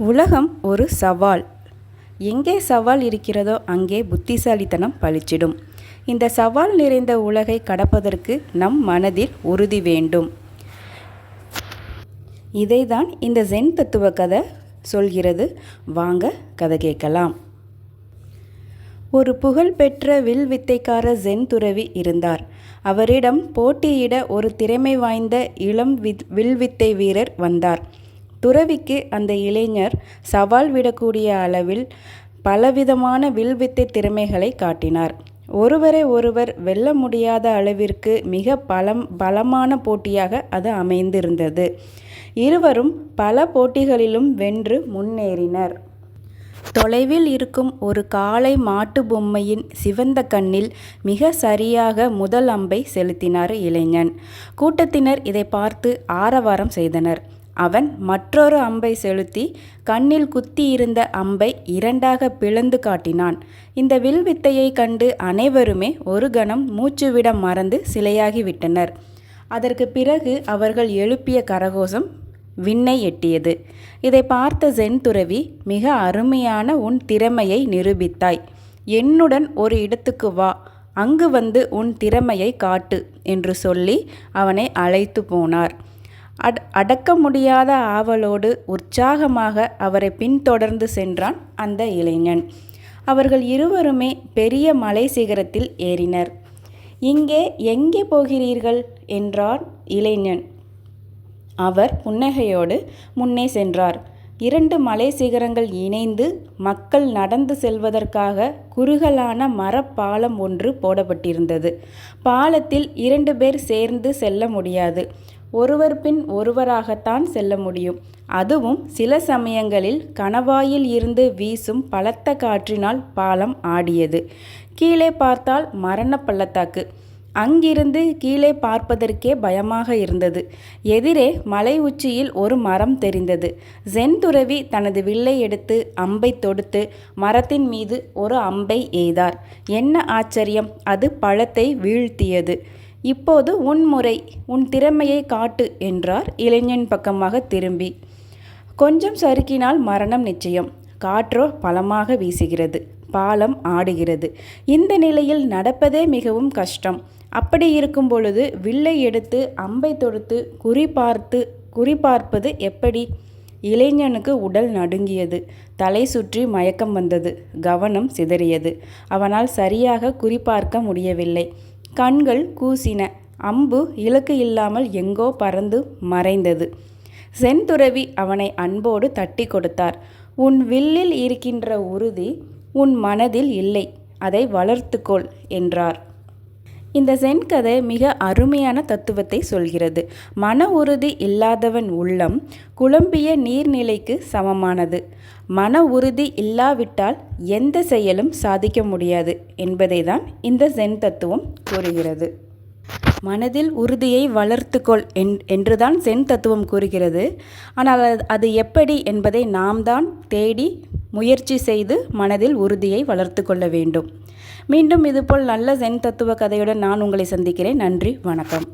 உலகம் ஒரு சவால். எங்கே சவால் இருக்கிறதோ அங்கே புத்திசாலித்தனம் பளிச்சிடும். இந்த சவால் நிறைந்த உலகை கடப்பதற்கு நம் மனதில் உறுதி வேண்டும். இதைதான் இந்த ஜென் தத்துவ கதை சொல்கிறது. வாங்க கதை கேட்கலாம். ஒரு புகழ்பெற்ற வில் வித்தைக்கார ஜென் துறவி இருந்தார். அவரிடம் போட்டியிட ஒரு திறமை வாய்ந்த இளம் வில்வித்தை வீரர் வந்தார். துறவிக்கு அந்த இளைஞர் சவால் விடக்கூடிய அளவில் பலவிதமான வில்வித்தை திறமைகளை காட்டினார். ஒருவரை ஒருவர் வெல்ல முடியாத அளவிற்கு மிக பலமான போட்டியாக அது அமைந்திருந்தது. இருவரும் பல போட்டிகளிலும் வென்று முன்னேறினர். தொலைவில் இருக்கும் ஒரு காளை மாட்டு பொம்மையின் சிவந்த கண்ணில் மிக சரியாக முதல் அம்பை செலுத்தினார் இளைஞன். கூட்டத்தினர் இதை பார்த்து ஆரவாரம் செய்தனர். அவன் மற்றொரு அம்பை செலுத்தி கண்ணில் குத்தியிருந்த அம்பை இரண்டாக பிளந்து காட்டினான். இந்த வில்வித்தையை கண்டு அனைவருமே ஒரு கணம் மூச்சுவிட மறந்து சிலையாகிவிட்டனர். அதற்கு பிறகு அவர்கள் எழுப்பிய கரகோஷம் விண்ணை எட்டியது. இதை பார்த்த ஜென் துறவி, மிக அருமையான உன் திறமையை நிரூபித்தாய். என்னுடன் ஒரு இடத்துக்கு வா, அங்கு வந்து உன் திறமையை காட்டு என்று சொல்லி அவனை அழைத்து போனார். அடக்க முடியாத ஆவலோடு உற்சாகமாக அவரை பின்தொடர்ந்து சென்றான் அந்த இளைஞன். அவர்கள் இருவருமே பெரிய மலை சிகரத்தில் ஏறினர். எங்கே போகிறீர்கள் என்றார் இளைஞன். அவர் புன்னகையோடு முன்னே சென்றார். 2 மலை சிகரங்கள் இணைந்து மக்கள் நடந்து செல்வதற்காக குறுகலான மரப்பாலம் ஒன்று போடப்பட்டிருந்தது. பாலத்தில் 2 பேர் சேர்ந்து செல்ல முடியாது. ஒருவர் பின் ஒருவராகத்தான் செல்ல முடியும். அதுவும் சில சமயங்களில் கணவாயில் இருந்து வீசும் பலத்த காற்றினால் பாலம் ஆடியது. கீழே பார்த்தால் மரண பள்ளத்தாக்கு. அங்கிருந்து கீழே பார்ப்பதற்கே பயமாக இருந்தது. எதிரே மலை உச்சியில் ஒரு மரம் தெரிந்தது. ஜென் துறவி தனது வில்லை எடுத்து அம்பை தொடுத்து மரத்தின் மீது ஒரு அம்பை எய்தார். என்ன ஆச்சரியம்! அது பழத்தை வீழ்த்தியது. இப்போது உன் முறை, உன் திறமையை காட்டு என்றார் இளைஞன் பக்கமாக திரும்பி. கொஞ்சம் சறுக்கினால் மரணம் நிச்சயம். காற்றோ பலமாக வீசுகிறது. பாலம் ஆடுகிறது. இந்த நிலையில் நடப்பதே மிகவும் கஷ்டம். அப்படி இருக்கும் பொழுது வில்லை எடுத்து அம்பை தொடுத்து குறிபார்ப்பது எப்படி? இளைஞனுக்கு உடல் நடுங்கியது. தலை சுற்றி மயக்கம் வந்தது. கவனம் சிதறியது. அவனால் சரியாக குறிபார்க்க முடியவில்லை. கண்கள் கூசின. அம்பு இலக்கு இல்லாமல் எங்கோ பறந்து மறைந்தது. ஜென் துறவி அவனை அன்போடு தட்டி கொடுத்தார். உன் வில்லில் இருக்கின்ற உறுதி உன் மனதில் இல்லை. அதை வளர்த்துக்கொள் என்றார். இந்த ஜென் கதை மிக அருமையான தத்துவத்தை சொல்கிறது. மன உறுதி இல்லாதவன் உள்ளம் குழம்பிய நீர்நிலைக்கு சமமானது. மன உறுதி இல்லாவிட்டால் எந்த செயலும் சாதிக்க முடியாது என்பதை தான் இந்த ஜென் தத்துவம் கூறுகிறது. மனதில் உறுதியை வளர்த்துக்கொள் என்றுதான் ஜென் தத்துவம் கூறுகிறது. ஆனால் அது எப்படி என்பதை நாம் தான் தேடி முயற்சி செய்து மனதில் உறுதியை வளர்த்து கொள்ள வேண்டும். மீண்டும் இதுபோல் நல்ல ஜென் தத்துவ கதையுடன் நான் உங்களை சந்திக்கிறேன். நன்றி, வணக்கம்.